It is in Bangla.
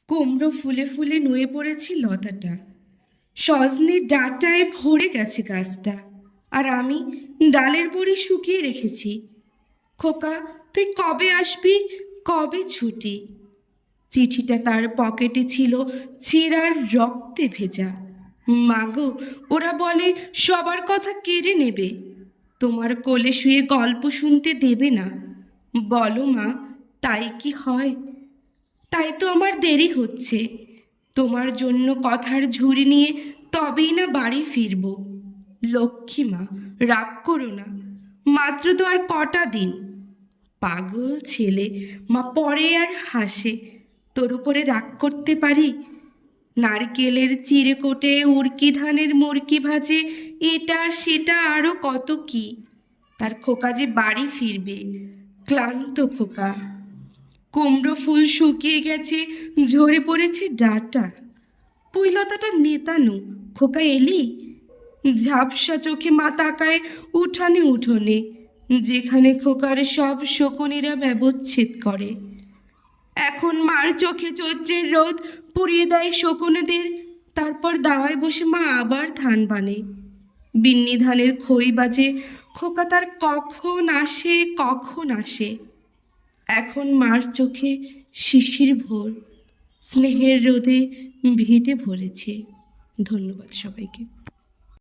কুমড়ো ফুলে ফুলে নুয়ে পড়েছে লতাটা, সজনে ডাঁটায় ভরে গেছে গাছটা, আর আমি ডালের বড়ি শুকিয়ে রেখেছি। খোকা, তুই কবে আসবি, কবে ছুটি? চিঠিটা তার পকেটে ছিল, ছেঁড়ার রক্তে ভেজা। মাগো, ওরা বলে সবার কথা কেড়ে নেবে, তোমার কোলে শুয়ে গল্প শুনতে দেবে না। বলো মা, তাই কি হয়? তাই তো আমার দেরি হচ্ছে। তোমার জন্য কথার ঝুড়ি নিয়ে তবেই না বাড়ি ফিরব। লক্ষ্মী মা, রাগ করো না, মাত্র তো আর কটা দিন। পাগল ছেলে, মা পড়ে আর হাসে। তোর উপরে রাগ করতে পারি? নারকেলের চিঁড়েকোটে, উড়কি ধানের মুরকি ভাজে, এটা সেটা আরও কত কি। তার খোকা যে বাড়ি ফিরবে, ক্লান্ত খোকা। কুমড়ো ফুল শুকিয়ে গেছে, ঝরে পড়েছে ডাঁটা। পৈলতাটা নেতানো। খোকা এলি? ঝাপসা চোখে মা তাকায় উঠানে উঠোনে, যেখানে খোকার সব শকুনিরা ব্যবচ্ছেদ করে। এখন মার চোখে চৈত্রের রোদ পুড়িয়ে দেয় শকুনেদের। তারপর দাওয়ায় বসে মা আবার ধান বানে। বিন্নি ধানের খই বাজে। খোকা তার কখন আসে, কখন আসে। এখন মার চোখে শিশির ভোর, স্নেহের রোদে ভিটে ভরেছে। ধন্যবাদ সবাইকে।